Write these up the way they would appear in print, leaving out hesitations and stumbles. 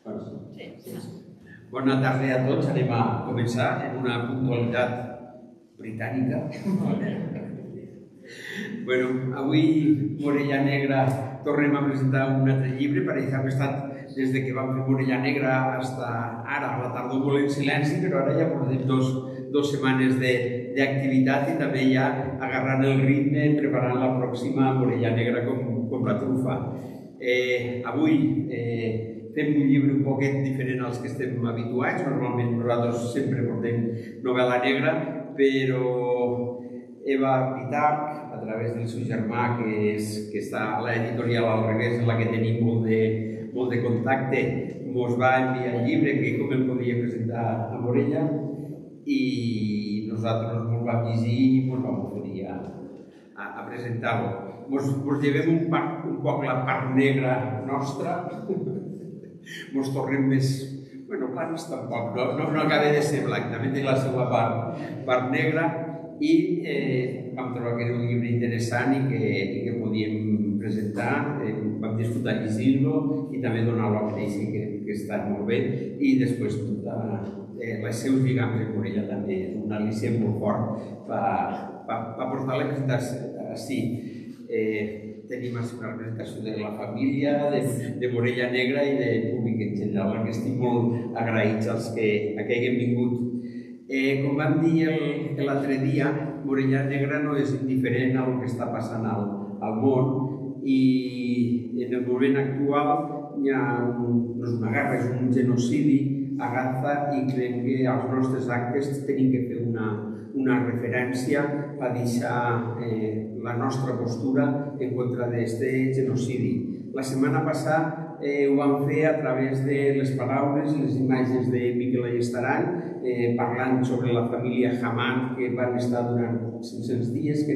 Bona tarda a tots. Anem a començar en una puntualitat britànica. Avui Morella Negra tornem a presentar un altre llibre. Per això hem estat des que vam fer Morella Negra fins ara, a la tardor molt en silenci, però ara ja portem dos setmanes d'activitat i també ja agarrant el ritme, preparant la pròxima Morella Negra com la trufa. Avui fem un llibre un poquet diferent als que estem habituats. Normalment nosaltres sempre portem novel·la negra, però Eva Pitarch, a través del seu germà, que està a l'editorial Al Revés, en la que tenim molt de contacte, ens va enviar el llibre, que com el podia presentar a Morella, i nosaltres ens vam llegir i ens vam oferir a presentar-lo. Ens llevem un poc la part negra nostra, ens tornem més... plans tampoc, no acaba de ser blanc, també té la seva part negra, i vam trobar que era un llibre interessant i que podíem presentar. Vam disfrutar llegint-lo i també donar-lo a conèixer, que està molt bé, i després els seus lligams en Morella també és un al·licient molt fort per portar-la a presentar-se així. Tenim una presentació de la família, de Morella Negra i de públic en general, que estic molt agraïts als que hagin vingut. Com vam dir l'altre dia, Morella Negra no és indiferent al que està passant al món, i en el moment actual no és una guerra, és un genocidi a Gaza, i creiem que als nostres actes tenim que fer una referència per deixar la nostra postura en contra d'aquest genocidi. La setmana passada ho vam fer a través de les paraules i les imatges de Miquel Ayestarán, parlant sobre la família Hamad, que van estar durant 500 dies, que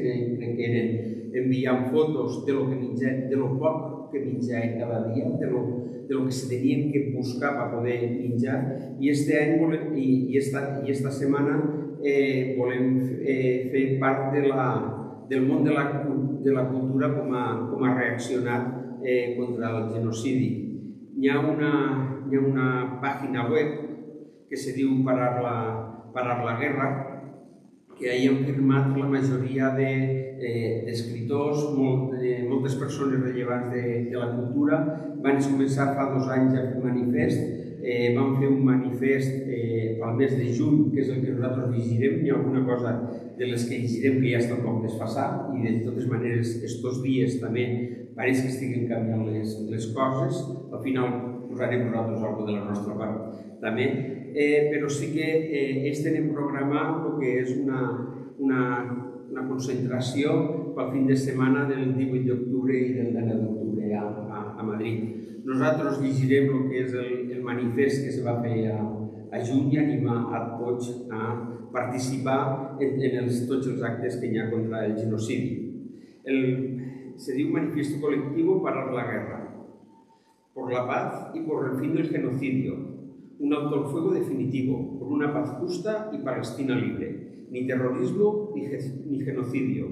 eren enviant fotos de lo poc que menjaven cada dia, de lo que se tenien que buscar per poder menjar. I esta setmana volem fer part del món de la cultura com ha reaccionat contra el genocidi. Hi ha una pàgina web que se diu Parar la Guerra, que ahir han firmat la majoria d'escriptors, moltes persones rellevants de la cultura. Van començar fa 2 anys a fer un manifest. Vam fer un manifest pel mes de juny, que és el que nosaltres llegirem. Hi ha alguna cosa de les que llegirem que ja està un poc desfasat, i de totes maneres aquests dies també pareix que estiguen canviant les coses. Al final posarem nosaltres alguna de la nostra part també, però sí que estem programant el que és una concentració pel fin de setmana del 18 d'octubre i del 19 d'octubre a Madrid. Nosaltres llegirem el que és el manifest que se va fer a juny, i animar a tots a participar en tots els actes que hi ha contra el genocidi. Se diu Manifiesto Colectivo Parar la Guerra, por la paz y por el fin del genocidio, un alto al fuego definitivo, por una paz justa y Palestina libre, ni terrorismo ni genocidio.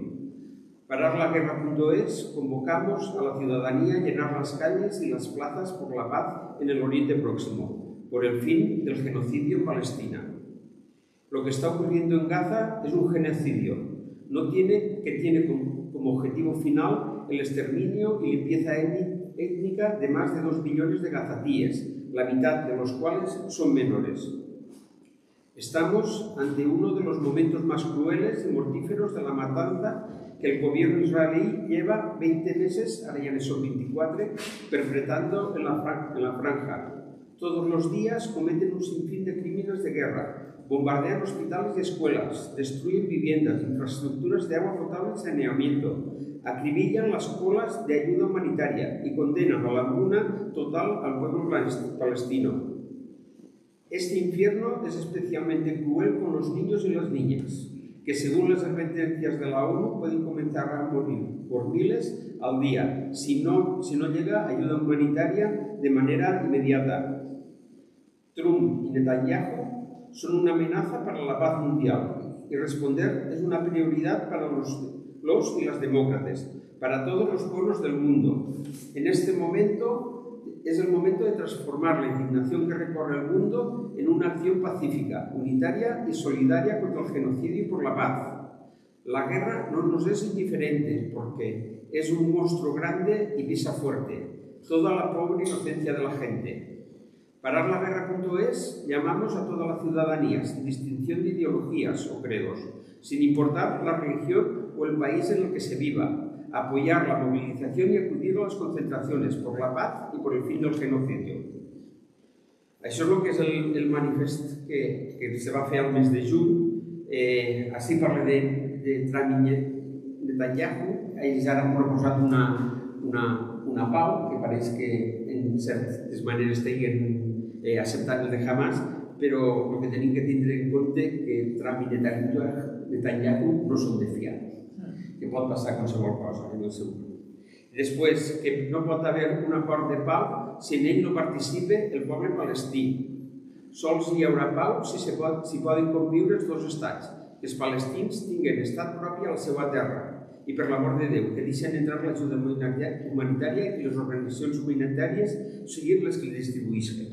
Pararlaguerra.es convocamos a la ciudadanía a llenar las calles y las plazas por la paz en el Oriente Próximo, por el fin del genocidio en Palestina. Lo que está ocurriendo en Gaza es un genocidio, que tiene como objetivo final el exterminio y limpieza étnica de más de 2 millones de gazatíes, la mitad de los cuales son menores. Estamos ante uno de los momentos más crueles y mortíferos de la matanza que el gobierno israelí lleva 20 meses, ahora ya son 24, perpetrando en la franja. Todos los días cometen un sinfín de crímenes de guerra, bombardean hospitales y escuelas, destruyen viviendas, infraestructuras de agua potable y saneamiento, acribillan las colas de ayuda humanitaria y condenan a la hambruna total al pueblo palestino. Este infierno es especialmente cruel con los niños y las niñas, que según las advertencias de la ONU pueden comenzar a morir por miles al día si no llega ayuda humanitaria de manera inmediata. Trump y Netanyahu son una amenaza para la paz mundial, y responder es una prioridad para los y las demócratas, para todos los pueblos del mundo. En este momento es el momento de transformar la indignación que recorre el mundo en una acción pacífica, unitaria y solidaria contra el genocidio y por la paz. La guerra no nos es indiferente porque es un monstruo grande y pisa fuerte toda la pobre inocencia de la gente. Pararlaguerra.es llamamos a toda la ciudadanía, sin distinción de ideologías o credos, sin importar la religión o el país en el que se viva, apoyar la movilización y acudir a las concentraciones por la paz y por el fin del genocidio. Això és el que és el manifest que se va fer al mes de juny. Així parla de Netanyahu. Ells ara han proposat una pau que pareix que en certes maneres tinguin acceptat el de Hamas, però el que tenim que tindre en compte que Trump i Netanyahu no són de fiar, que pot passar qualsevol cosa en el seu grup. Després, que no pot haver un acord de pau si en ell no participa el poble palestí. Sols hi haurà pau si poden conviure els dos estats, que els palestins tinguin estat propi a la seva terra i, per l'amor de Déu, que deixen entrar l'ajuda humanitària i que les organitzacions humanitàries siguin les que distribuïsquen.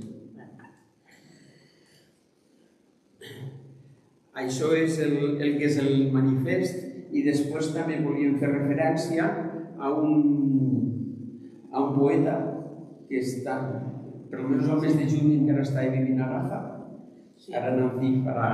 Això és el que és el manifest. I després també volíem fer referència a un poeta que està, per almenys el mes de juny, encara està vivint a Gaza. Ara anem dir para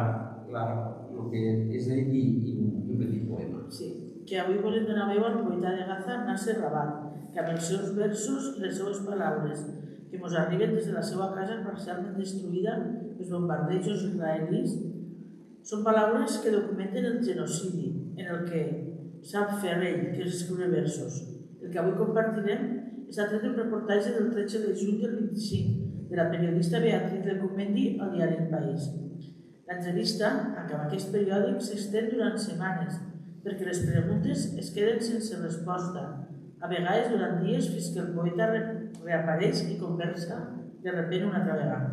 el que és ell i un petit poema. Sí, que avui volem donar veu al poeta de Gaza, Nasser Rabat, que amb els seus versos i les seues paraules, que ens arriben des de la seva casa parcialment destruïda pels bombardejos israelis, són paraules que documenten el genocidi en el que sap fer ell, que és escriure versos. El que avui compartirem està tret d'un reportatge del 13 de juny del 25 de la periodista Beatriz Lecumendi al diari El País. L'entrevista, amb aquest periòdic, s'estén durant setmanes perquè les preguntes es queden sense resposta, a vegades durant dies fins que el poeta reapareix i conversa de repent una altra vegada.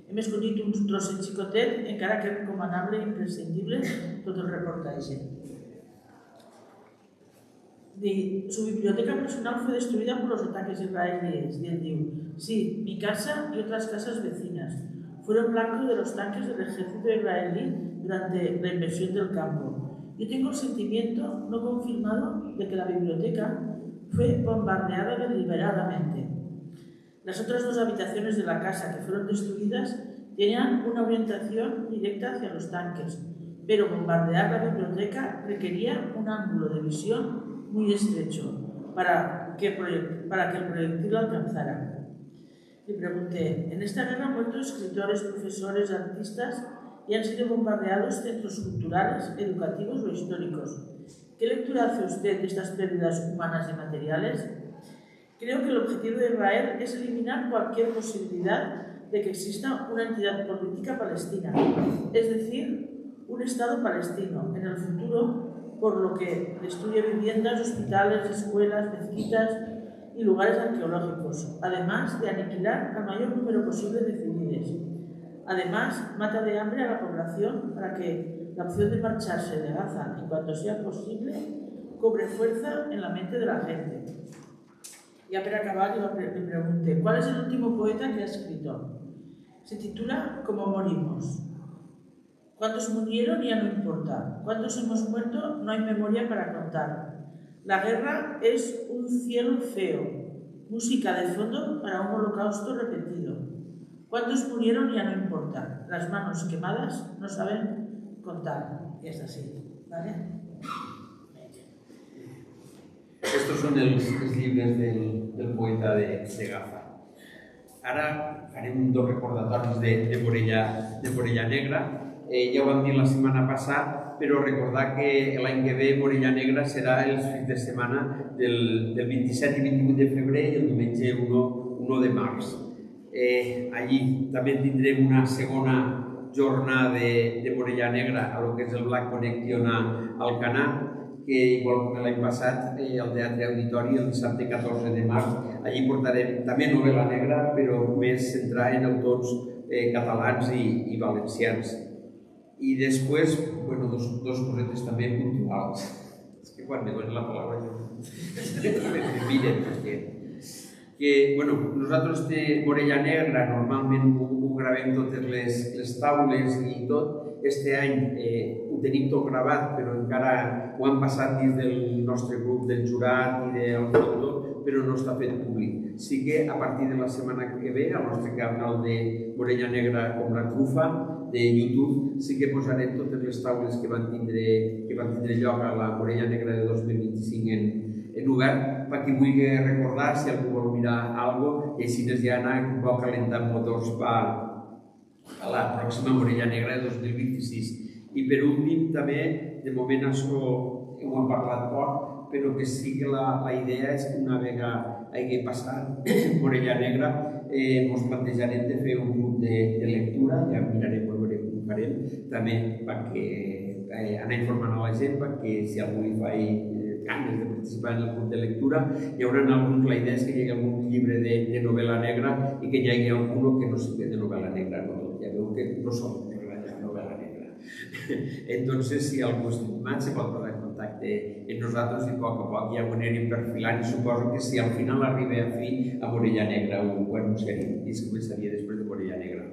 Hem escollit un trosset xicotet, encara que recomanable i imprescindible tot el reportatge. Su biblioteca personal fue destruida por los ataques israelíes, y él dijo: sí, mi casa y otras casas vecinas fueron blanco de los tanques del ejército israelí durante la invasión del campo. Yo tengo el sentimiento no confirmado de que la biblioteca fue bombardeada deliberadamente. Las otras dos habitaciones de la casa que fueron destruidas tenían una orientación directa hacia los tanques, pero bombardear la biblioteca requería un ángulo de visión muy estrecho para que el proyectil alcanzara. Le pregunté: en esta guerra han muerto escritores, profesores, artistas y han sido bombardeados centros culturales, educativos o históricos. ¿Qué lectura hace usted de estas pérdidas humanas y materiales? Creo que el objetivo de Israel es eliminar cualquier posibilidad de que exista una entidad política palestina, es decir, un Estado palestino en el futuro, por lo que destruye viviendas, hospitales, escuelas, mezquitas y lugares arqueológicos, además de aniquilar al mayor número posible de civiles. Además, mata de hambre a la población para que la opción de marcharse de Gaza en cuanto sea posible cobre fuerza en la mente de la gente. Ya para acabar, le pregunté: ¿cuál es el último poeta que ha escrito? Se titula Como morimos. ¿Cuántos murieron? Ya no importa. ¿Cuántos hemos muerto? No hay memoria para contar. La guerra es un cielo feo, música de fondo para un holocausto repetido. ¿Cuántos murieron? Ya no importa. Las manos quemadas no saben contar. Y es así, ¿vale? Estos són els llibres del poeta de Gaza. Ara farem dos recordatoris de Morella Negra. Ja ho vam dir la setmana passada, però recordar que l'any que ve Morella Negra serà els fins de setmana del 27 i 28 de febrer i el diumenge 1 de març. Allí també tindrem una segona jornada de Morella Negra a lo que és el Black Connection a Alcanar, que igual que l'any passat al Teatre Auditori el dissabte 14 de març. Allí portarem també novel·la negra, però més centrada en autors catalans i valencians. I després, bueno, dos cosetes també puntuals. És que quan me dones la paraula me miren, perquè que, bueno, nosaltres de Morella Negra normalment ho gravem totes les taules i tot. Este any ho tenim tot gravat, però encara ho han passat dins del nostre grup del jurat i del fondo, però no està fet públic. Sí que a partir de la setmana que ve, al nostre canal de Morella Negra com la trufa, de YouTube, sí que posarem totes les taules que van tindre lloc a la Morella Negra de 2025 en obert, per qui vulgui recordar, si algú vol mirar alguna cosa, i així ja anar un poc calentant motors per a la pròxima Morella Negra de 2026. I per últim, també, de moment això ho hem parlat poc, però que sí que la idea és que una vegada hagi passat Morella Negra, ens plantejarem de fer un grup de lectura, ja mirarem com ho farem, també perquè anar informant a la gent, perquè si algú li fa ganes de participar en el grup de lectura, hi haurà alguns, la idea és que hi hagi algun llibre de novel·la negra i que hi hagi algun que no sigui de novel·la negra, no tot, ja veu que no som de novel·la negra. Entonces, si algú està animat, se pot posar en contacte amb nosaltres i a poc ja ho anirem perfilant i suposo que si al final arriba a fi a Morella Negra ho anunciaríem i es començaria després de Morella Negra.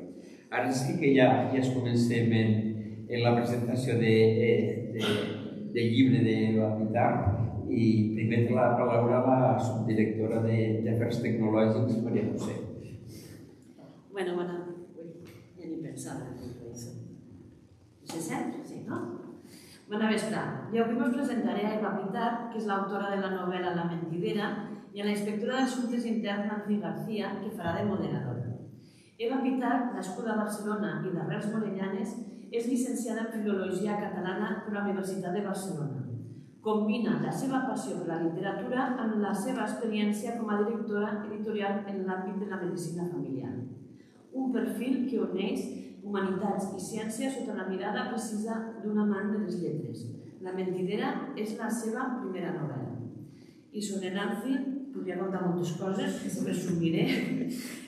Ara sí que ja es comencem en la presentació del llibre de la Pitar i primer té la paraula la subdirectora d'Afers Tecnològics, Maria José. Bueno, ja ni pensava en això. Se sent? Sí, no? Bona vesprà. I avui us presentaré a Eva Pitar, que és l'autora de la novel·la La mentidera, i a la inspectora d'Assumptes Interns Nancy García, que farà de moderadora. Eva Pitar, nascuda a Barcelona i d'arrels morellanes, és llicenciada en Filologia Catalana per la Universitat de Barcelona. Combina la seva passió per la literatura amb la seva experiència com a directora editorial en l'àmbit de la medicina familiar. Un perfil que uneix humanitats i ciència sota la mirada precisa d'un amant de les lletres. La mentidera és la seva primera novel·la. I sobre Nancy, podria contar moltes coses, que sempre resumiré.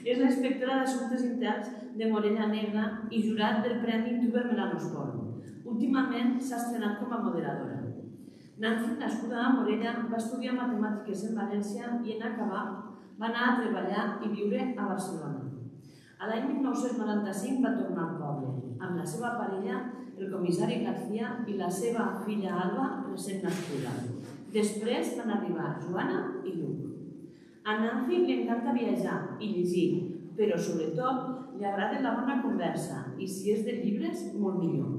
És la inspectora d'Assumptes Interns de Morella Negra i jurat del Premi Tuber Melanosporum. Últimament s'ha estrenat com a moderadora. Nancy, nascuda a Morella, va estudiar matemàtiques en València i en acabar va anar a treballar i viure a Barcelona. A l'any 1995 va tornar al poble, amb la seva parella, el comissari García, i la seva filla Alba, recent nascuda. Després van arribar Joana i Lluc. A Nancy li encanta viatjar i llegir, però sobretot li agrada la bona conversa i si és de llibres, molt millor.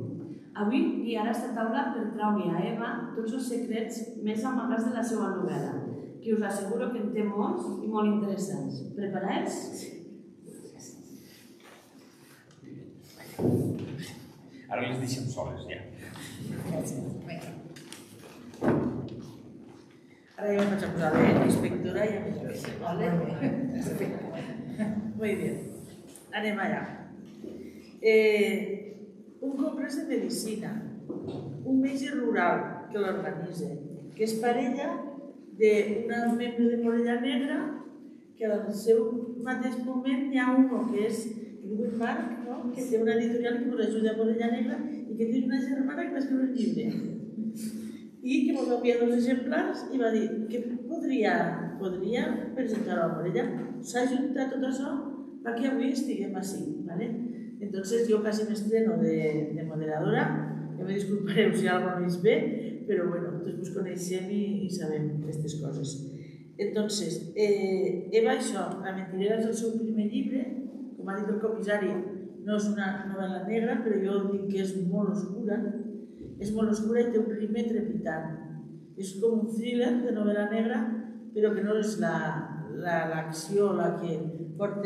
Avui guiarà esta taula per traure a Eva tots els secrets més amagats de la seva novel·la, que us asseguro que en té molts i molt interessants. Preparats? Ara les deixem soles, ja. Ara ja vaig a posar la inspectora i a més. Vale? Muy bien. Anem allà. Un compres de medicina, un metge rural que l'organitza, que és parella d'una membre de Morella Negra, que al seu mateix moment hi ha un que és el Marc, que té una editorial que ens ajuda a Morella Negra i que té una germana que va escriure un llibre i que ens va enviar 2 exemplars i va dir que podria presentar-ho a Morella. S'ha ajuntat tot això perquè avui estiguem així. Entonces yo casi me estreno de moderadora, ja me disculpareu si algo no és bé, però bueno, tots ens coneixem i sabem aquestes coses. Entonces, Eva, això, La mentidera és el seu primer llibre, com ha dit el comissari, no és una novel·la negra, però jo dic que és molt oscura i té un ritme trepitant. És com un thriller de novel·la negra, però que no és l'acció la que porta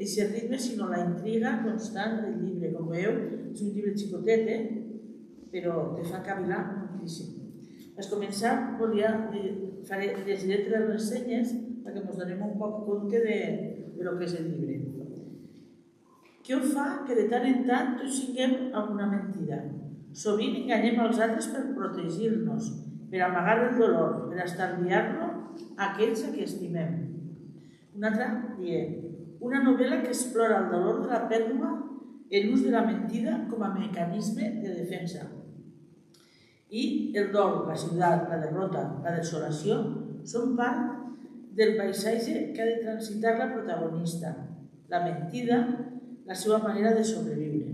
aquest ritme, sinó la intriga constant del llibre. Com veieu, és un llibre xicotet, però te fa cavilar moltíssim. Per començar, llegiré 3 ressenyes perquè ens donem un poc compte de lo que és el llibre. Què ho fa que de tant en tant tots siguem alguna mentida? Sovint enganyem els altres per protegir-nos, per amagar el dolor, per estalviar-lo a aquells a qui estimem. Una altra dient, una novel·la que explora el dolor de la pèrdua i l'ús de la mentida com a mecanisme de defensa. I el dol, la ciutat, la derrota, la desolació són part del paisatge que ha de transitar la protagonista, la mentida, la seva manera de sobreviure.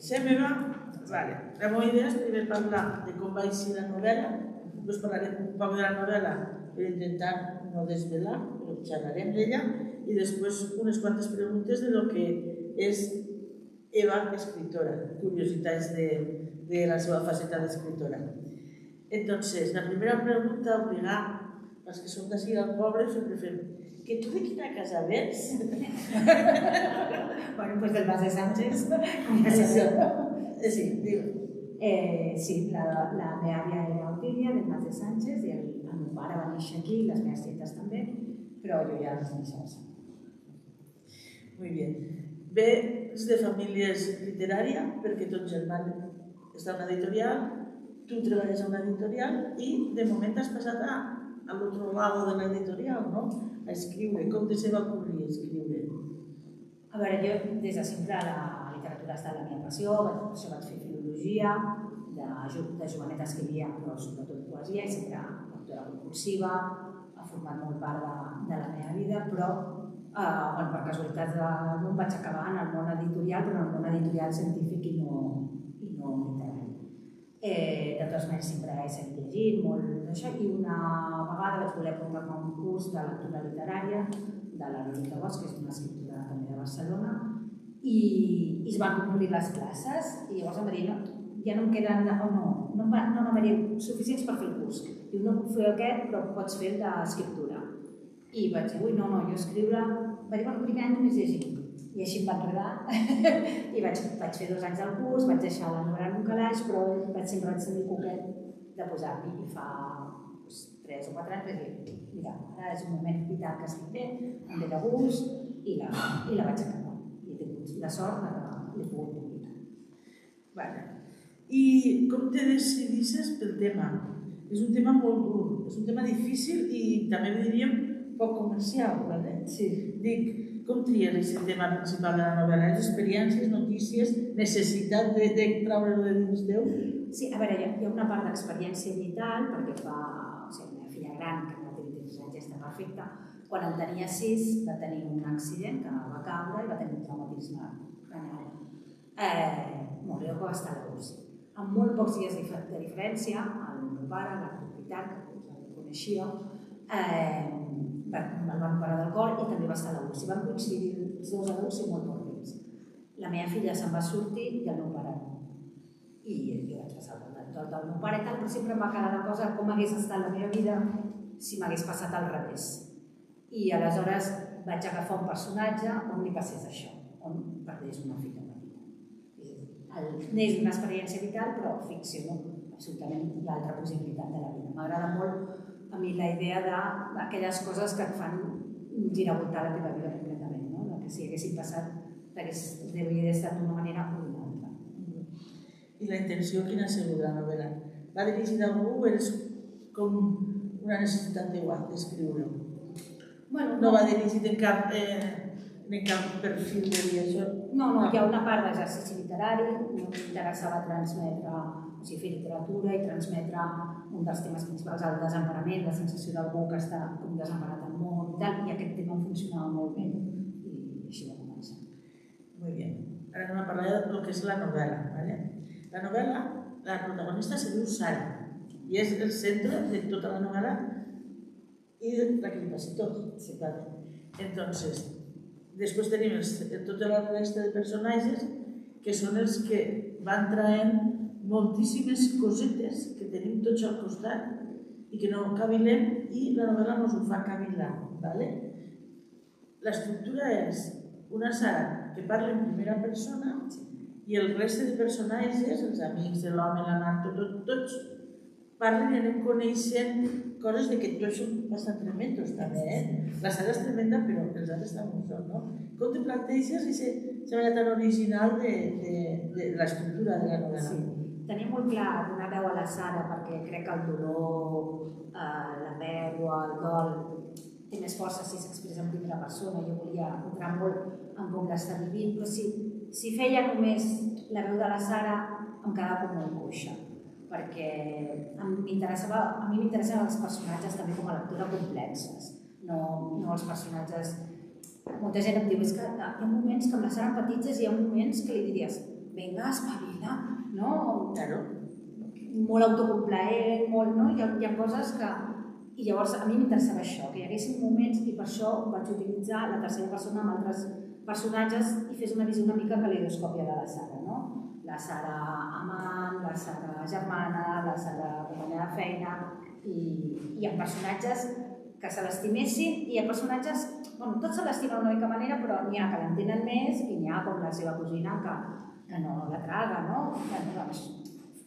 La meva idea és primer parlar de com va eixir la novel·la, després parlarem un poc de la novel·la per intentar no desvelar, però xerrarem d'ella, i després unes quantes preguntes de lo que és Eva, escritora, curiositats de la seva faceta d'escritora. Entonces, la primera pregunta, obligar els que som d'ací al poble, sempre fem que tu de quina casa vens? Bueno, pues del Mas de Sánchez. Sí, diu. Sí, la meva àvia era Otília, del Mas de Sánchez, i el meu pare va néixer aquí, les meves tietes també, però jo ja vaig néixer a Sant. Muy bien. Vens de famílies literària, perquè ton germà està en una editorial, tu treballes en una editorial i de moment has passat a l'altre lado de l'editorial, no? A escriure. Com te se va ocorrir escriure? A veure, jo des de sempre la literatura ha estat la meva passió, vaig fer filologia, de joveneta escrivia, però sobretot poesia, i sempre lectora compulsiva, ha format molt part de la meva vida, però per casualitats no em vaig acabar en el món editorial, però en el món editorial científic i no literari. De totes maneres sempre he seguit llegint molt d'això, i una vegada vaig voler apuntar-me a un curs de lectura literària de la Lolita Bosch, que és una escriptora també de Barcelona, i es van obrir les places, i llavors em va dir ja no em queden, no m'agradaria suficients per fer el curs. Diu, no puc fer aquest, però pots fer el d'escriptura. I vaig dir, ui, no, jo escriure... Va dir, bueno, el primer any només llegir. I així em va enredar. I vaig fer 2 anys al curs, vaig deixar la novel·la en un calaix, però sempre vaig sentir coquet de posar-hi. I fa 3 o 4 anys vaig dir, mira, ara és un moment vital que estic bé, em ve de gust, i la vaig acabar. I he tingut la sort que l'he pogut publicar. Vale. I com te decidisses pel tema? És un tema molt dur, és un tema difícil i també diríem poc comercial, ¿vale? Sí. Dic, com tries el tema principal de la novel·la? Les experiències, notícies, necessitat de treure-ho de dins teu? Sí, a veure, hi ha una part d'experiència vital, perquè la meva filla gran, que no té 23 anys, ja està perfecta, quan en tenia 6 va tenir un accident que va caure i va tenir un traumatisme cranial. Molt greu, que va estar a l'UCI. Amb molt pocs dies de diferència, el meu pare, l'Artur Pitar, que el coneixia, el van operar del cor i també va estar a l'UCI. Van coincidir els dos a l'UCI molt poc temps. La meva filla se'n va sortir i el meu pare no. I jo vaig passar tot el meu pare i tal, però sempre em va quedar la cosa com hagués estat la meva vida si m'hagués passat al revés. I aleshores vaig agafar un personatge on li passés això, on perdés una filla petita. N'és una experiència vital, però ficciono absolutament l'altra possibilitat de la vida. M'agrada molt a mi la idea d'aquelles coses que et fan giravoltar la teva vida completament, no? Que si haguessin passat, hauria estat d'una manera o d'una altra. I la intenció quina ha sigut de la novel·la? Va dirigida a algú o és com una necessitat teva d'escriure-ho? No va dirigit en cap perfil de dir això? No, hi ha una part d'exercici literari, m'interessava transmetre, fer literatura i transmetre un dels temes principals, el desemparament, la sensació d'algú que està com desemparat al món i tal, i aquest tema funcionava molt bé i així va començar. Molt bé. Ara anem a parlar del que és la novel·la. La novel·la, la protagonista se diu Sara i és el centre de tota la novel·la i la que li passa tot. Entonces, després tenim tota la resta de personatges que són els que van traient moltíssimes cosetes que tenim tots al costat i que no cavilem i la novel·la ens ho fa cavilar. L'estructura és una Sara que parla en primera persona i el reste de personatges, els amics de l'home, la Marta, tots parlen i anem coneixent coses de que tu això bastant tremendos també, La Sara és tremenda, però els altres també ho són, no? Com te planteges aquesta manera tan original de l'estructura de la novel·la? Sí, tenia molt clar donar veu a la Sara perquè crec que el dolor, la pèrdua, el dol, té més força si s'expressa en primera persona. Jo volia entrar molt en com l'està vivint, però si feia només la veu de la Sara em quedava com molt coixa, perquè a mi m'interessen els personatges també com a lectura complexes, no els personatges. Molta gent em diu, és que hi ha moments que amb la Sara empatitzes i hi ha moments que li diries, vinga, espavila, no? Molt autocomplaent, molt, no? Hi ha coses que... I llavors a mi m'interessava això, que hi haguessin moments i per això vaig utilitzar la tercera persona amb altres personatges i fes una visió una mica caleidoscòpia de la Sara, no? La Sara amant, la Sara germana, la Sara companya de feina i hi ha personatges que se l'estimessin i hi ha personatges, bueno, tots se l'estimen d'una mica manera, però n'hi ha que l'entenen més i n'hi ha com la seva cosina que no la traga, no? Doncs,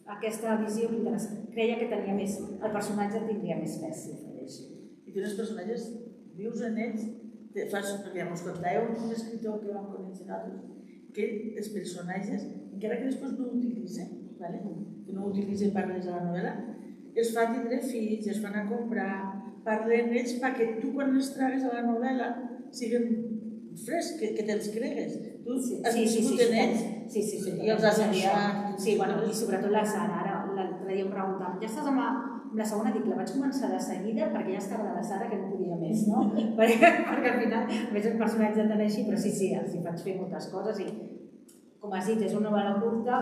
aquesta visió m'interessa. Creia que tenia més, el personatge tindria més pes si ho fes així. I tu els personatges vius en ells, perquè ja mos contàveu un escriptor que vam conèixer nosaltres, que els personatges, encara que després no ho utilitzen, que no ho utilitzen per res a la novel·la, els fa tindre fills, els fan a comprar, parlen ells perquè tu quan els tragues a la novel·la siguin frescs, que te'ls cregues. Tu has viscut en ells i els has enviat. Sí, bueno, i sobretot la Sara, ara l'altre dia em preguntaven, ja estàs amb la segona? Dic, la vaig començar de seguida perquè ja estava de la Sara que no podia més, no? perquè al final veig un personatge tan així, però sí, els hi faig fer moltes coses i, com has dit, és una novel·la curta,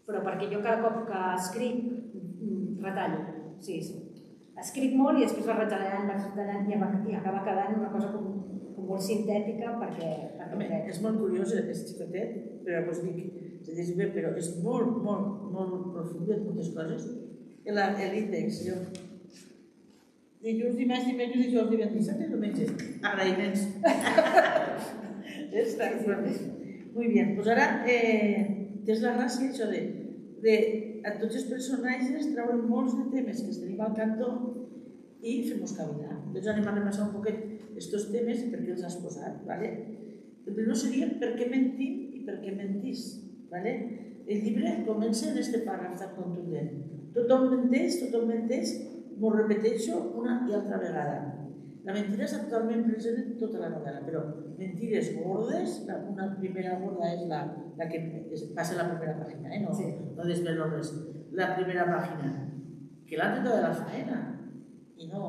però perquè jo cada cop que escric retallo, sí. Escric molt i després va retallant i acaba quedant una cosa com molt sintètica perquè... És molt curiós, és xicotet, però us dic, però és molt profund en moltes coses. L'índex, jo... Dilluns, dimarts, dimecres, dijous, divendres, dissabte i diumenge. Agraïments. Muy bien, doncs ara tens la gràcia això de a tots els personatges treure molts de temes que els tenim al cantó i fem-los caminar. Doncs anem a repassar un poquet aquests temes i per què els has posat. El primer seria per què mentim i per què mentís. El llibre comença en aquest paràgraf tan contundent. Tothom menteix, m'ho repeteixo una i altra vegada. La mentida és actualment present en tota la novel·la, però mentires gordes, una primera gorda és la que passa la primera pàgina, no desvelo res. La primera pàgina, que l'han tret de la faena, i no,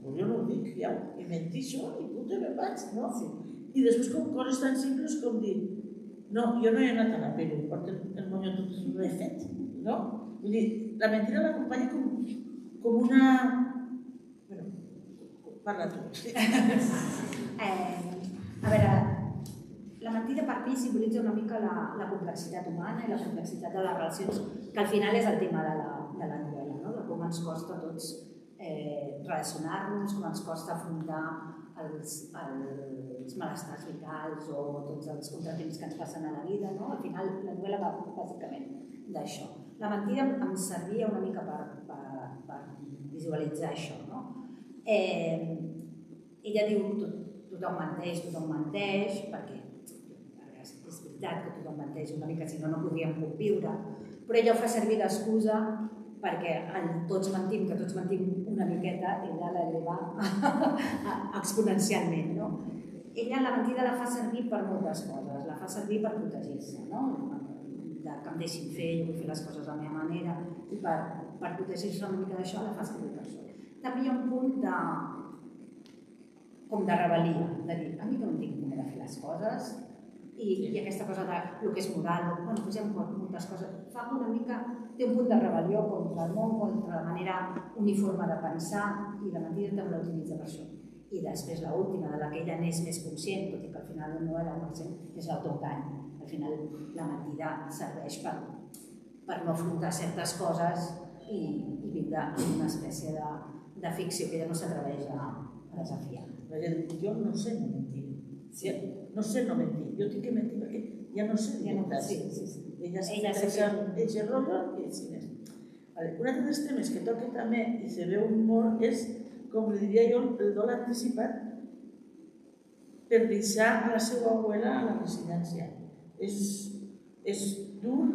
jo no ho dic, ja, i mentixo, i puta, me'n vaig, no? I després com coses tan simples com dir, no, jo no he anat a la peli, porto el monyo tot refet, no? Vull dir, la mentida l'acompanya com una... Parla tu. A veure, la mentida per mi simbolitza una mica la complexitat humana i la complexitat de les relacions, que al final és el tema de la novel·la, de com ens costa a tots relacionar-nos, com ens costa afrontar els malestars vitals o tots els contratemps que ens passen a la vida. Al final la novel·la va bàsicament d'això. La mentida em servia una mica per visualitzar això. Ella diu tothom menteix, perquè és veritat que tothom menteix una mica, si no, no podríem conviure, però ella ho fa servir d'excusa perquè tots mentim, que tots mentim una miqueta, ella l'eleva exponencialment. Ella la mentida la fa servir per moltes coses, la fa servir per protegir-se, que em deixin fer, jo vull fer les coses a la meva manera, i per protegir-se una mica d'això la fa servir per això. També hi ha un punt com de rebel·lia, de dir, a mi que no em tinc manera de fer les coses, i aquesta cosa del que és moral, bueno, hi ha moltes coses, fa una mica, té un punt de rebel·lió contra el món, contra la manera uniforme de pensar, i la mentida també l'utilitza per això. I després l'última, de la que ella n'és més conscient, tot i que al final no era conscient, és l'autoengany. Al final la mentida serveix per no afrontar certes coses i viure en una espècie de ficció que ella no s'atreveix a desafiar. Jo no sé no mentir. No sé no mentir. Jo tinc que mentir perquè ja no sé dir veritat. Ella s'ha fet el rotllo i així és. Un altre dels temes que toca també i se veu molt és, com li diria jo, el dol anticipat per deixar a la seva abuela a la residència. És dur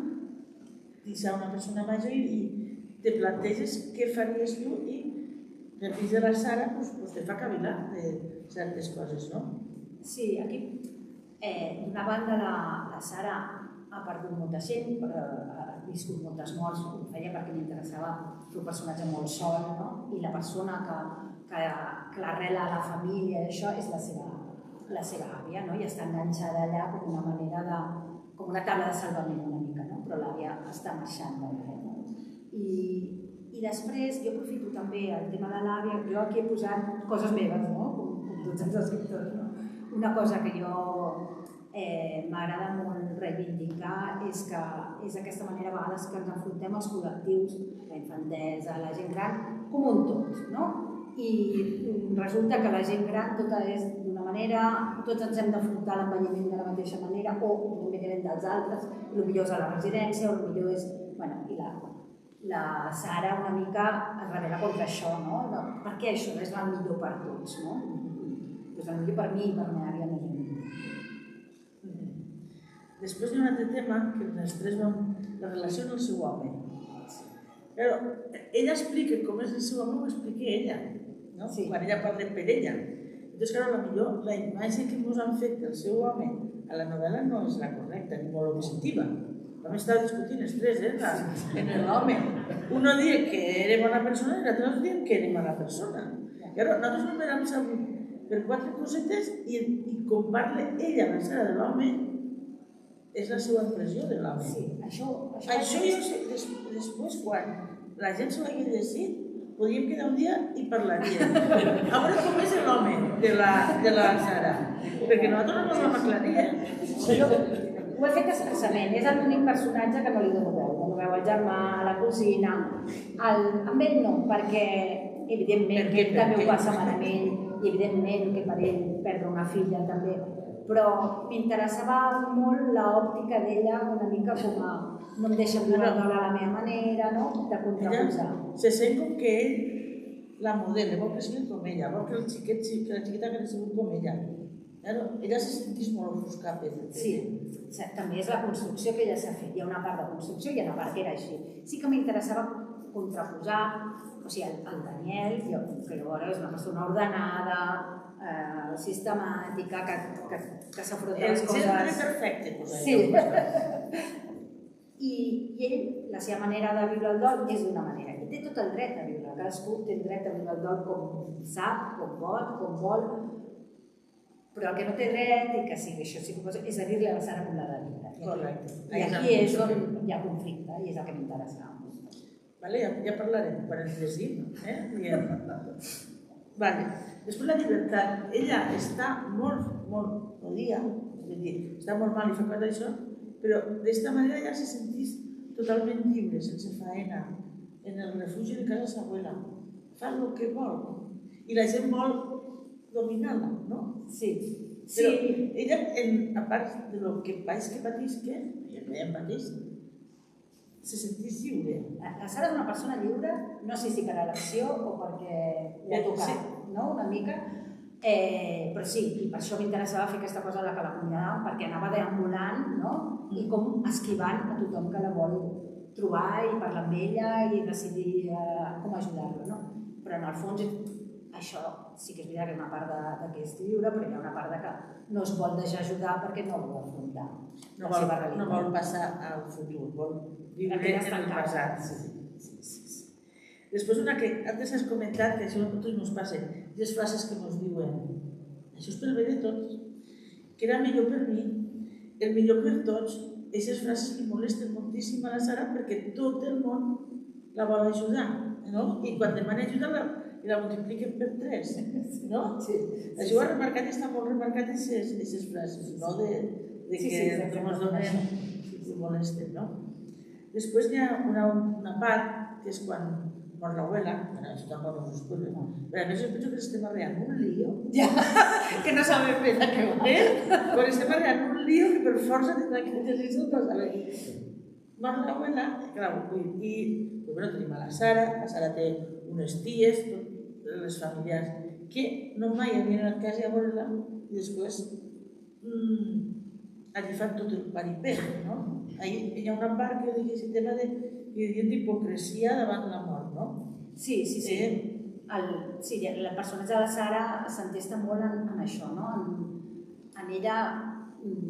deixar una persona major i te planteges què faries tu i el fill de la Sara te fa cavilar de certes coses, no? Sí, aquí d'una banda la Sara ha perdut molta gent, viscut moltes morts, ho feia perquè m'interessava fer un personatge molt sol, no? I la persona que l'arrela a la família, això és la seva àvia, no? I està enganxada allà com una manera de... com una taula de salvament una mica, no? Però l'àvia està marxant del res, no? I després jo aprofito també el tema de l'àvia, jo aquí he posat coses meves, no? Com tots els escriptors, no? Una cosa que jo m'agrada molt reivindicar és que és aquesta manera a vegades que ens enfrontem als col·lectius, la infantesa, la gent gran, com un tot, no? I resulta que la gent gran tota és d'una manera, tots ens hem d'afrontar l'envelliment de la mateixa manera o l'envelliment dels altres, i el millor és a la residència o el millor és... Bueno, i la Sara una mica es revela contra això, no? Per què això és el millor per tots, no? Doncs el millor per mi i per la meva àvia no és el millor. Després hi ha un altre tema que els tres vam... la relació amb el seu home. Però ella explica com és el seu home, ho explica ella, no? Sí. Quan ella parla per ella. Entonces, claro, potser la imatge que ens han fet del seu home a la novel·la no és la correcta ni molt positiva. Vam estar discutint els tres, en l'home. Uno diu que era bona persona i l'altre diu que era mala persona. I ara nosaltres no m'hem sabut per 4 cosetes i com parla ella, la Sara, de l'home, és la seva impressió de l'home. Sí, això jo sé, després, quan la gent s'ho hagi llegit, podríem quedar un dia i parlaríem. A veure com és l'home de la Sara, perquè nosaltres no vam aclarir. Ho he fet expressament, és l'únic personatge que no li dono veu. No veu el germà, la cosina... Amb ell no, perquè evidentment que també ho passa malament i evidentment que per ell perdre una filla també, però m'interessava molt l'òptica d'ella una mica com a no em deixa viure a la meva manera, no? De contraposar. Se sent com que ell la modela, vol que sigui com ella, vol que la xiqueta que sigui com ella. Ella se sentís molt ofuscada. Sí, també és la construcció que ella s'ha fet. Hi ha una part de construcció i hi ha una part que era així. Sí que m'interessava contraposar, o sigui, el Daniel, que llavors és una persona ordenada, sistemàtica, que s'afronta les coses... El centre perfecte, sí. I ell, la seva manera de viure el dol és d'una manera. I té tot el dret a viure. Cadascú té el dret a viure el dol com sap, com vol, però el que no té dret i que sigui això, és a dir-li a la Sara com l'ha de viure. Correcte. I aquí és on hi ha conflicte i és el que m'interessa. Ja parlarem quan ens llegim. Després la llibertat. Ella està molt odia, està molt mal i fa part d'això, però d'esta manera ja se sentís totalment lliure, sense faena, en el refugi de casa sa abuela. Fa el que vol. I la gent vol dominar-la, no? Sí. Però ella, a part del que patís, que ella patís, se sentís lliure. La Sara és una persona lliure, no sé si per elecció o perquè li ha tocat, no? Una mica. Però sí, i per això m'interessava fer aquesta cosa de que l'acomiadàvem, perquè anava deambulant, no? I com esquivant a tothom que la vol trobar i parlar amb ella i decidir com ajudar-la, no? Però en el fons això sí que és veritat que és una part que és lliure, però hi ha una part que no es vol deixar ajudar perquè no vol afrontar la seva realitat. No vol passar al futur, vol viure en el passat. Després una que antes has comentat, que això a nosaltres ens passa, les frases que ens diuen, això és pel bé de tots, que era millor per mi, el millor per tots, aquestes frases li molesten moltíssim a la Sara perquè tot el món la vol ajudar, no? I quan demana ajuda i la multipliquen per 3, no? Sí. Això ho ha remarcat i està molt remarcat aquestes frases, no? De que ens donen i molesten, no? Després hi ha una part que és quan mor l'abuela, això tampoc no us explico, però a més jo penso que estem arreant un lío, que no sabem bé de què va. Quan estem arreant un lío que per força tindrà que llegir-se per saber. Mor l'abuela, clar, i tenim a la Sara té unes ties, les familiars, que no mai havien anat a casa a veure-la i després allí fan tot el paripé, no? Hi ha una part que diu aquest tema d'hipocresia davant la mort, no? Sí. El personatge de la Sara s'entesta molt en això, no? En ella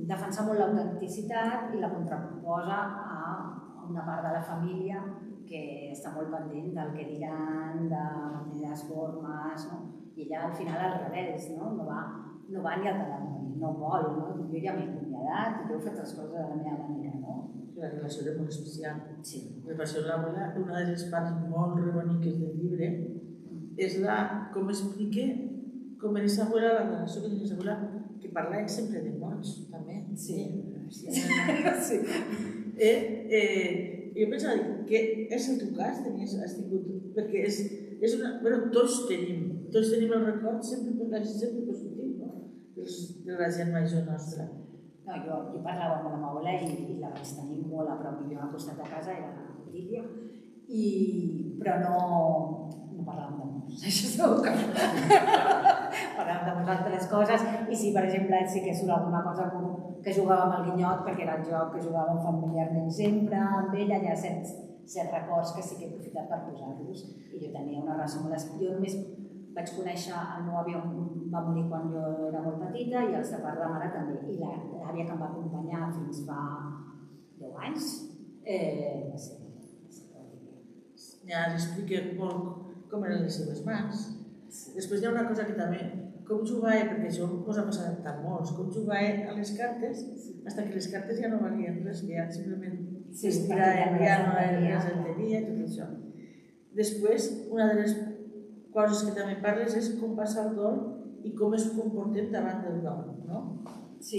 defensa molt l'autenticitat i la contraposa a una part de la família que està molt pendent del que diran, de mantenir les formes, no? I ella al final al revés, no va ni al telèfon, no vol, no? Jo ja m'he acomiadat i jo he fet les coses de la meva manera, no? La relació era molt especial. Sí. La relació amb l'abuela, una de les parts molt reboniques del llibre, és com explica com era sa abuela, la relació que tenia sa abuela, que parlaven sempre de morts, també. Sí. Sí. Jo pensava que és el teu cas, has tingut, perquè és una... Bueno, tots tenim el record sempre positiu, no? De la gent major nostra. No, jo parlava amb la meva abuela i la vaig tenir molt a prop. Jo al costat de casa era la Tília, però no parlàvem de morts, això segur que parlàvem de moltes altres coses. I sí, per exemple, sí que surt alguna cosa que jugàvem al guinyot, perquè era el joc que jugàvem familiarment sempre amb ella, hi ha certs records que sí que he aprofitat per posar-los. I jo tenia una relació molt especial. Jo només vaig conèixer el meu avi, va morir quan jo era molt petita, i el de part de mare també. I l'àvia que em va acompanyar fins fa 10 anys va ser ja explica molt com eren les seves mans. Després hi ha una cosa que també, com jugava, perquè això us ha passat tant molts, com jugava a les cartes, fins que les cartes ja no valien res, que ja simplement s'estiraven, ja no les entenia, tot això. Després, una de les coses que també parles és com passa el dol i com es comportem davant del dol, no? Sí,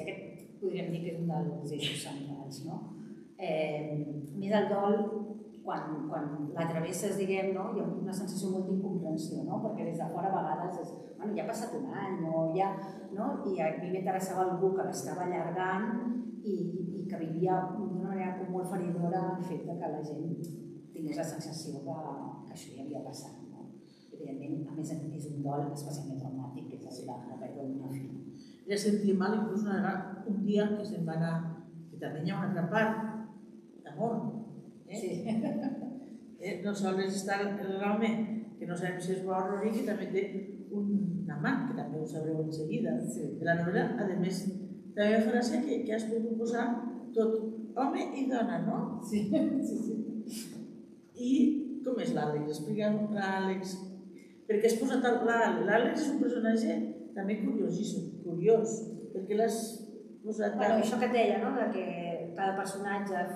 aquest podríem dir que és un dels eixos centrals, no? Més el dol, quan la travesses, diguem, no? Hi ha una sensació molt d'incomprensió, no? Perquè des de fora a vegades és, bueno, ja ha passat un any, i a mi m'interessava algú que l'estava allargant i que vivia d'una manera com molt feridora el fet que la gent tingués la sensació que això ja havia passat. Evidentment, a més, és un dol especialment traumàtic, que és la pèrdua d'una filla. Ella sentia mal inclús un dia que se'n va anar, que també hi ha una altra part d'amor. Sí. No sols està l'home, que no sabem si és bo o Rory, que també té un amant, que també ho sabreu en seguida, de la novel·la. A més, també fa gràcia que has pogut posar tot home i dona, no? Sí. I com és l'Àlex? Explica'm l'Àlex. Perquè has posat l'Àlex. L'Àlex és un personatge també curiós, perquè l'has posat... Bueno, això que et deia, no?, que cada personatge es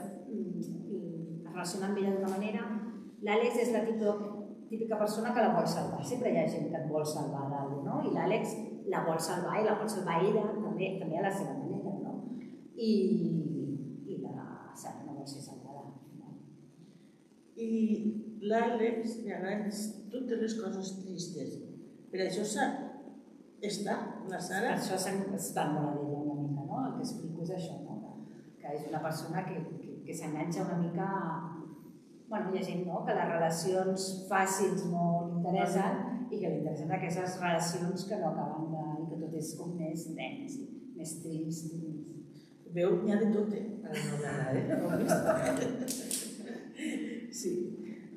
relaciona amb ella d'una manera. L'Àlex és la típica persona que la vol salvar. Sempre hi ha gent que et vol salvar d'algú, no? I l'Àlex la vol salvar i la vol salvar ella també a la seva manera, no? I la Sara no vol ser salvada. I l'Àlex li agraden totes les coses tristes. Per això està la Sara... Per això es va enamorar d'ella una mica, no? El que explico és això, no? Que és una persona que s'enganxa una mica... Bueno, hi ha gent, no?, que les relacions fàcils no li interessen i que li interessen aquestes relacions que no acaben i que tot és com més dens, més trist. Veu, n'hi ha de tot, a la novel·la, Sí,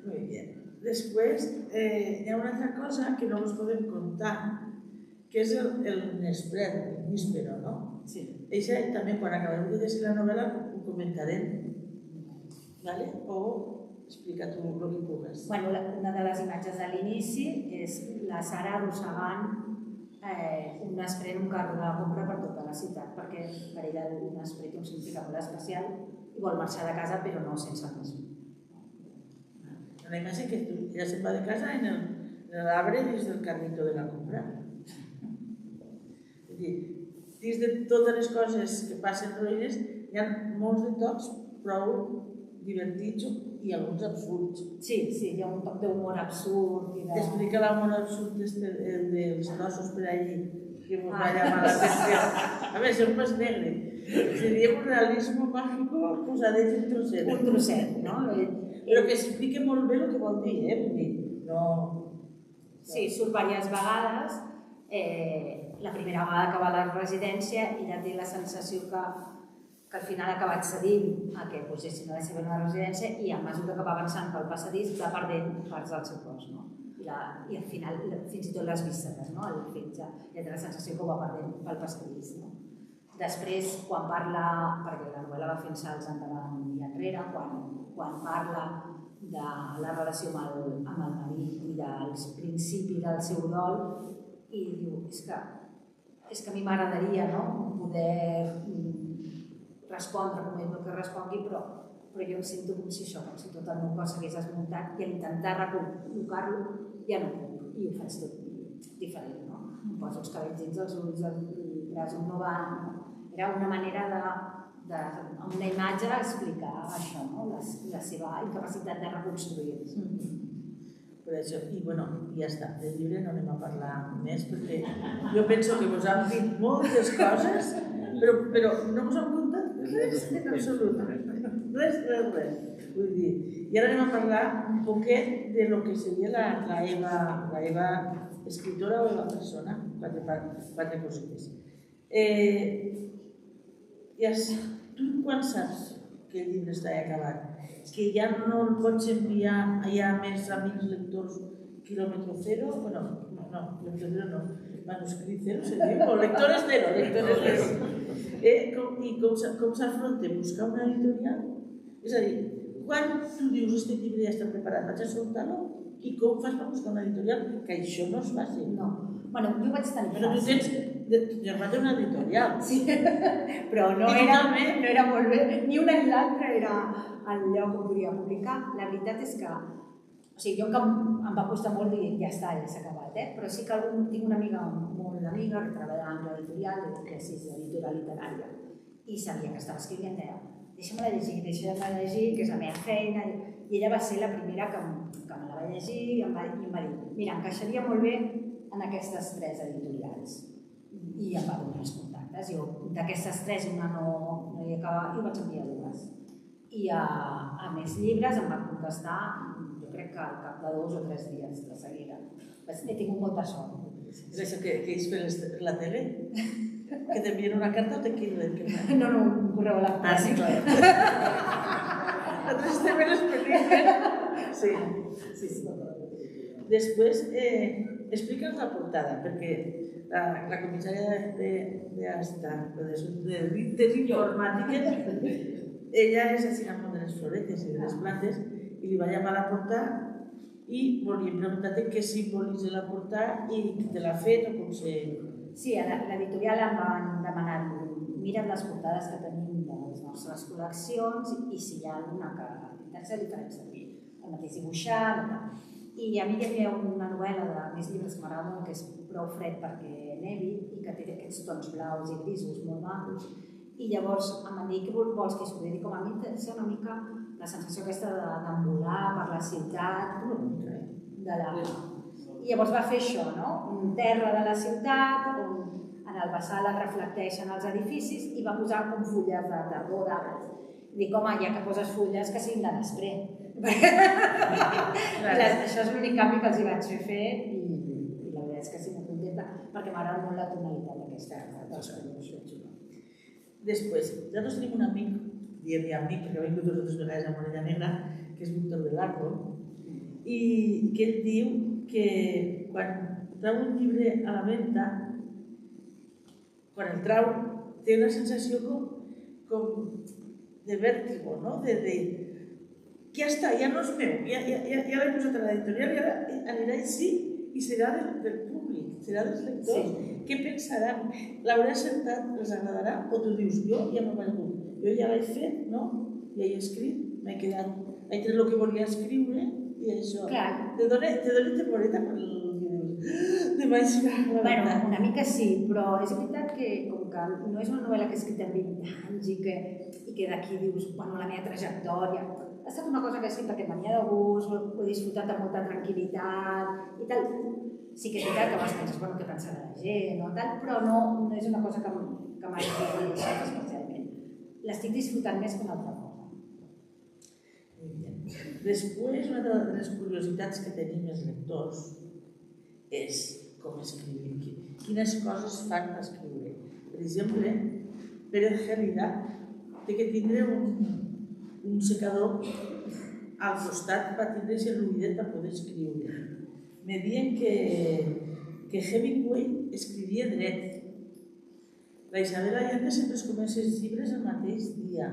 molt bé. Després, hi ha una altra cosa que no us podem contar, que és el Nesprer, el Níspero, no? Sí. Això també, quan acabem de llegir la novel·la, ho comentarem. ¿Vale? O explica tu el que pugues. Bueno, una de les imatges de l'inici és la Sara arrossegant un Nesprer en un carro de la compra per tota la ciutat, perquè per ella el Nesprer té un significat molt especial i vol marxar de casa, però no sense el Nesprer. La imatge que ella se'n va de casa en l'arbre dins del carrito de la compra. És dir, dins de totes les coses que passen ruïnes, hi ha molts de tocs prou divertits i alguns absurds. Sí, hi ha un toc d'humor absurd. Explica l'amor absurd dels trossos per allí, que ens va llamar l'atenció. A veure, és més negre. Seria un realisme màgico posadet en trosset. Un trosset, no? Però que explica molt bé el que vol dir, vull dir, no... Sí, surt diverses vegades. La primera vegada que va a la residència, ella té la sensació que al final ha acabat cedint a que posessin a la seva nova residència i a mesura que va avançant pel passadís va perdent parts del seu cos, no? I al final fins i tot les vísceres, no? El fetge, ja té la sensació que ho va perdent pel passadís, no? Després, quan parla, perquè la novel·la va fent salts endavant i enrere, quan parla de la relació amb el marit i del principi del seu dol, i diu, és que a mi m'agradaria poder respondre com ell vol que respongui, però jo em sento com si tot el meu cos s'hagués desmuntat i a intentar recol·locar-lo ja no puc, i ho faig tot diferent, no? Em poso els cabells dins els ulls, el braç no va... Era una manera amb una imatge explicar això, la seva incapacitat de reconstruir-se. Per això, i bueno, ja està, del llibre no anem a parlar més perquè jo penso que us han dit moltes coses, però no us han contat res en absolut, res. Vull dir, i ara anem a parlar un poquet de lo que seria la Eva escritora o la persona, quatre cosites. Tu quan saps que el llibre està acabat? Que ja no el pots enviar a més amics lectors quilòmetre zero? Bueno, no, quilòmetre zero no, manuscrit zero se diu, o lectores zero. I com s'afronta? Buscar una editorial? És a dir, quan tu dius que aquest llibre ja està preparat, vaig a soltar-lo? I com fas per buscar una editorial? Que això no és fàcil. No. Bueno, jo vaig tenir fàcil. Però tu tens... Tu germà té una editorial. Sí, però no era molt bé. Ni una ni l'altra era el lloc on podia publicar. La veritat és que... O sigui, jo em va costar molt dir ja està, ja s'ha acabat, però sí que tinc una amiga, molt amiga, que treballa en l'editorial, que és editorial literària, i sabia que estava escrivint, deia, deixa'm-la llegir, que és la meva feina, i ella va ser la primera que me la va llegir i em va dir, mira, encaixaria molt bé en aquestes 3 editorials. I em va donar els contactes. Jo d'aquestes 3 una no hi acabava i vaig enviar 2. I a més llibres em van contestar, jo crec que al cap de 2 o 3 dies de seguida. He tingut molta sort. És això que ells fan la tele? Que t'envien una carta o t'enquillen? No, un correu electrònic. Ah, sí, clar. Nosaltres també les pel·lícules. Sí. Després, explica'ns la portada, perquè la comissària de informàtica, ella és així amb de les floretes i de les plantes, i li va llamar a la portada i volíem preguntar-te què simbolitza la portada i qui te l'ha fet o com se... Sí, a l'editorial em van demanar, mira't les portades que tenim de les nostres col·leccions i si hi ha alguna que t'interessa li farem servir. El mateix dibuixar, i a mi hi havia una novel·la de més llibres que m'agrada molt, que és Prou fred perquè nevi, i que té aquests tons blaus i grisos molt macos, i llavors em van dir què vols que estudi? Com a mi m'interessa una mica la sensació aquesta d'envolar per la ciutat, i llavors va fer això, un terra de la ciutat, on en el bassal es reflecteixen els edificis, i va posar com fulles de tardor d'arbres. Dic, home, ja que poses fulles, que siguin de nesprer. Això és l'únic canvi que els hi vaig fer i la veritat és que sí, molt contenta, perquè m'agrada molt la tonalitat d'aquesta dels colors. Després, nosaltres tenim un amic, diem amic, perquè ha vingut 2 o 3 vegades a Morella Negra, que és Víctor Velardo, i que ell diu que quan trau un llibre a la venda, quan el trau, té una sensació com de vèrtigo, no? De dir, ja està, ja no és meu, ja l'he posat a l'editorial i ara anirà així i serà del públic, serà dels lectors. Què pensaran? L'hauré sentat, els agradarà? O tu dius, jo ja m'ha valgut, jo ja l'he fet, no? Ja he escrit, m'he quedat, he tret el que volia escriure i això. Te dona temporeta per el que dius, demà és una mica sí, però és veritat que com que no és una novel·la que he escrit en 20 anys i que d'aquí dius, bueno, la meva trajectòria, ha estat una cosa que sí, perquè m'havia de gust, ho he disfrutat amb molta tranquil·litat i tal. Sí que és veritat que a vegades penses, bueno, què pensarà la gent o tal, però no és una cosa que m'hagi deixat especialment. L'estic disfrutant més que una altra cosa. Després, una de les curiositats que tenim els lectors és com escrivim, quines coses fan per escriure. Per exemple, Pérez Gélida té que tindre un secador al costat per tindre el ruïdet per poder escriure. Me diuen que Hemingway escrivia dret. La Isabel Allende sempre es comença els llibres el mateix dia.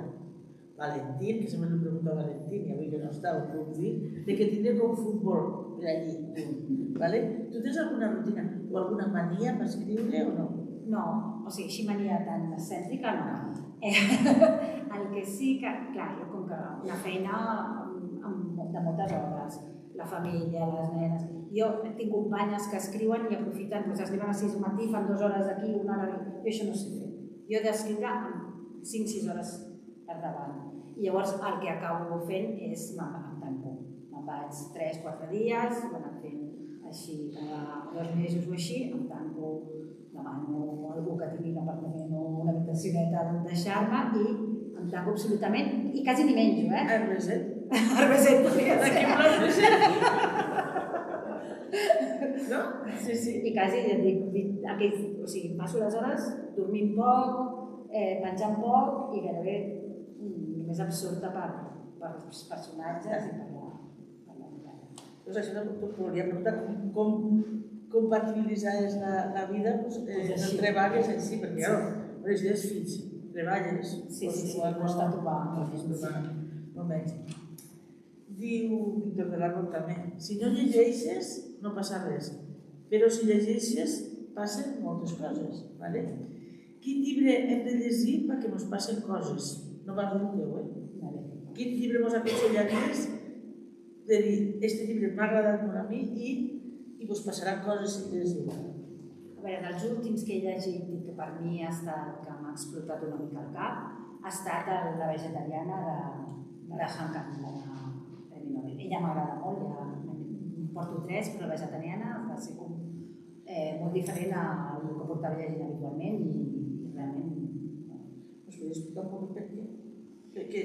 Valentín, que sempre li pregunto a Valentín, i avui que no està, ho puc dir, de que tindré com futbol per allí. Vale? Tu tens alguna rutina o alguna mania per escriure o no? No, o sigui, així mania tan excèntrica no. El que sí que, clar, jo com que una feina de moltes hores, la família, les nenes... Jo tinc companyes que escriuen i aprofiten, doncs es lleven a 6 del matí, fan 2 hores d'aquí, 1 hora d'aquí. Jo això no sé fer. Jo he d'escriure en 5-6 hores per davant. I llavors el que acabo fent és me'n tanco. Me'n vaig 3-4 dies, ho he anat fent així, cada 2 mesos o així, em tanco, demano a algú que tingui un apartament o una habitacioneta on deixar-me i em tanco absolutament i quasi ni menjo, El reset. El reset, podria ser. Aquí el reset. No? Sí, sí. I quasi, ja et dic, o sigui, passo les hores dormint poc, menjant poc i gairebé només absorta per els personatges i per la novel·la. Doncs això t'ho volia preguntar, com compatibilitzar la vida entre vagues en si, perquè clar, si tens fills, treballes, Sí, costa trobar moments. Diu Víctor de la Roca també, si no llegeixes no passa res, però si llegeixes passen moltes coses. ¿Vale? Quin llibre hem de llegir perquè ens passen coses? No va dir un Déu, Quin llibre ens aconsellaries de dir, este llibre m'ha agradat molt a mi i us passaran coses si llegiu? A veure, dels últims que he llegit i que per mi ha estat que m'ha explotat una mica el cap, ha estat La vegetariana de Hannah Arendt. Ella m'agrada molt, ja en porto 3, però La vegetariana va ser com molt diferent al que portava llegint habitualment i realment... Us podria explicar un poc per què?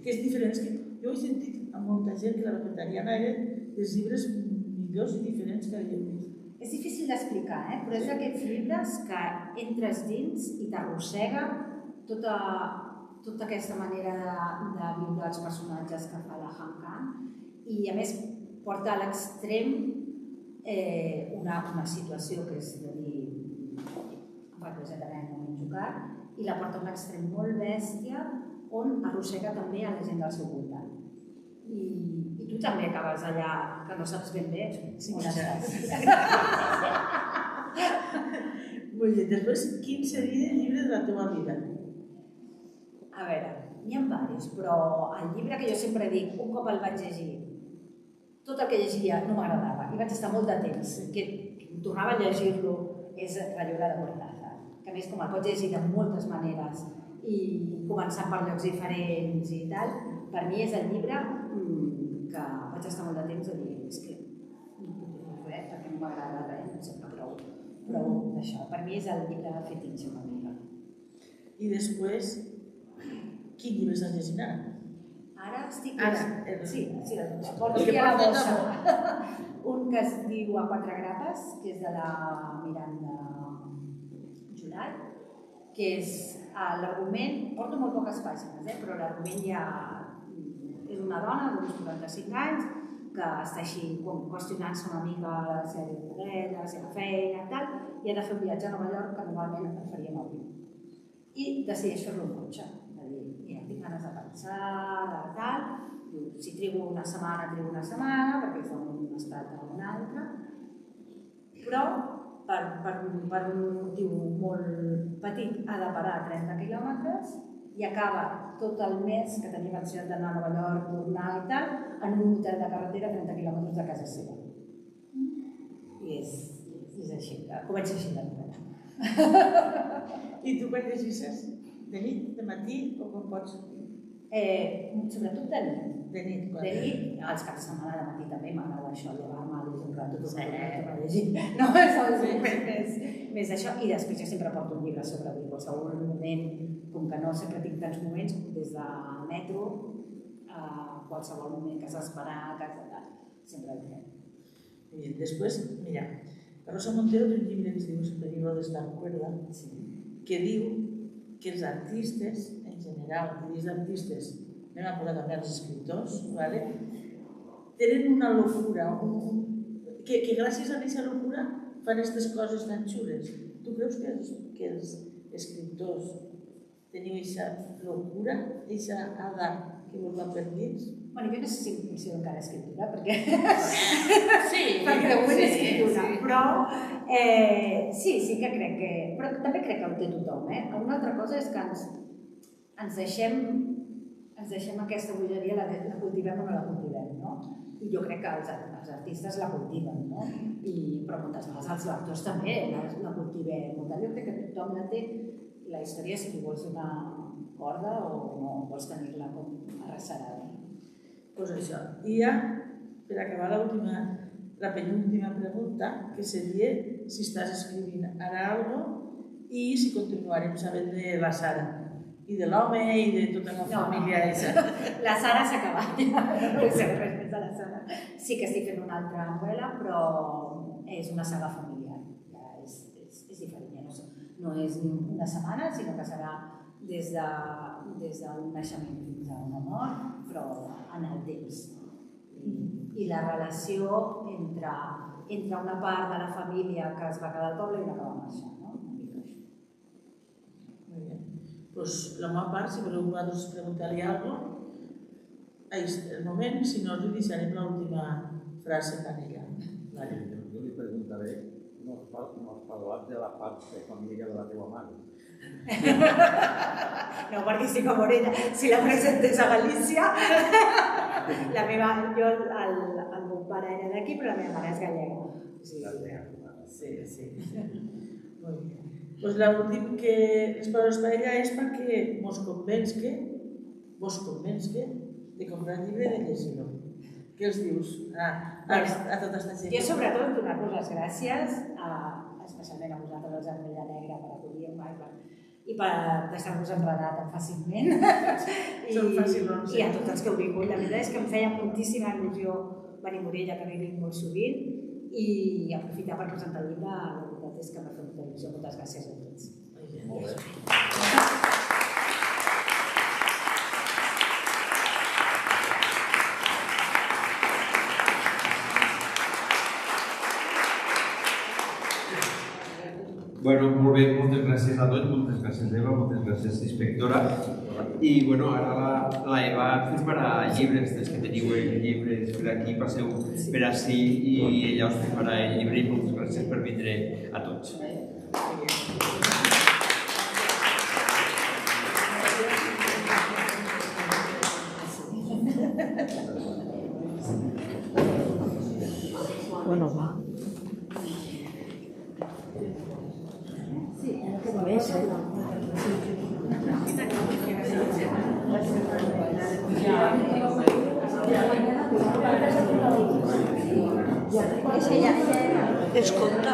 Que és diferent. Jo he sentit a molta gent que La vegetariana eren els llibres millors i diferents que havíem vist. És difícil d'explicar, però és d'aquests llibres que entres dins i t'arrossega tota aquesta manera de viure els personatges que fa la Han Kang i a més porta a l'extrem una situació que és de dir vegetariana no menjo carn i la porta a un extrem molt bèstia on arrossega també a la gent del seu voltant. I tu també acabes allà que no saps ben bé on estàs. Molt bé, després, quin seria el llibre de la teva vida? A veure, n'hi ha diversos, però el llibre que jo sempre dic, un cop el vaig llegir, tot el que llegia no m'agradava i vaig estar molt de temps, que tornava a llegir-lo, és Rayuela de Cortázar, que a més com el pots llegir de moltes maneres i començant per llocs diferents i tal, per mi és el llibre que vaig estar molt de temps a dir, és que no puc dir res perquè no m'agrada res, em sembla prou d'això. Per mi és el llibre fetitxe una mica. I després, quin llibre estàs llegint ara? Ara estic... Sí, el porto aquí a la bossa. Un que es diu A 4 grapes, que és de la Miranda Jurat, que és l'argument, porto molt poques pàgines, però l'argument ja és una dona d'uns 45 anys que està així qüestionant-se una mica la seva carrera, la seva feina i tal, i ha de fer un viatge a Nova York que normalment el faria en avió. I decideix fer-lo en cotxe. De dir, mira, tinc ganes de pensar, de tal, diu, si trigo una setmana, perquè és d'un estat a un altre, però per un motiu molt petit ha de parar a 30 quilòmetres i acaba tot el mes que tenia pensionat d'anar a Nova York, tornar i tal, en un hotel de carretera a 30 quilòmetres de casa seva. I és així, comença així la novel·la. I tu quan llegisses? De nit, de matí o com pots? Sobretot de nit. De nit, quan? De nit, els caps de setmana de matí també m'agrada això, llevar-me, llegir un rato, tornar a llegir. No, és més això. I després jo sempre porto un llibre sobre qualsevol moment, com que no sempre tinc tants moments, des del metro a qualsevol moment que s'ha d'esperar, sempre el tren. I després, mira, la Rosa Montero té un llibre que es diu El peligro de estar cuerda, que diu que els artistes, en general, i els artistes, anem a posar també els escriptors, tenen una locura, que gràcies a aquesta locura fan aquestes coses tan xules. Tu creus que els escriptors, teniu aquesta locura, aquesta ada que vos va per dins? Bueno, jo no sé si em considero encara escriptura, perquè... Sí, perquè de moment és escriptura, però sí que crec que... Però també crec que ho té tothom, Una altra cosa és que ens deixem aquesta bogeria, la cultivem o no la cultivem, no? I jo crec que els artistes la cultiven, no? Però moltes vegades els lectors també la cultivem. Jo crec que tothom la té. La història, si tu vols una corda o no vols tenir-la com arrecerada. Doncs això. I ja, per acabar la penúltima pregunta, que seria si estàs escrivint ara alguna cosa i si continuarem sabent de la Sara i de l'home i de tota la família. La Sara s'ha acabat, no sé res més de la Sara. Sí que estic fent una altra novel·la, però és una saga familiar. És diferent, no és una setmana, sinó que serà des d'un naixement fins a una mort, però en el temps. I la relació entre una part de la família que es va quedar al poble i una que va marxar. Doncs la meva part, si voleu vosaltres preguntar-li alguna cosa, el moment, si no, li deixarem l'última frase per ella. Jo li preguntaré, no has parlat de la part de família de la teva mare. No, perquè sí que Morella, si la presentés a Galícia, el meu pare era d'aquí, però la meva mare és gallega. Sí. Molt bé. Doncs l'últim que les paraules per ella és perquè vos convensque de comprar el llibre i de llegir-lo. Què els dius a tota aquesta gent? Jo sobretot donar-vos les gràcies, especialment a vosaltres, els d'Armella Negra, per acollir-me i per deixar-vos enredar tan fàcilment. I a tots els que heu vingut. La veritat és que em feia moltíssima il·lusió venir a Morella, que vinc molt sovint, i aprofitar per presentar el llibre. La veritat és que m'ha fet molta il·lusió. Moltes gràcies a tots. Molt bé. Bueno, molt bé, moltes gràcies a tots, moltes gràcies Eva, moltes gràcies inspectora. I bueno, ara la Eva firmarà llibres, des que teniu els llibres per aquí, passeu per ací i ella us firmarà el llibre i moltes gràcies per vindre a tots. Bueno, va. Escolta,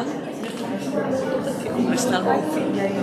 que com està el meu fill ahí,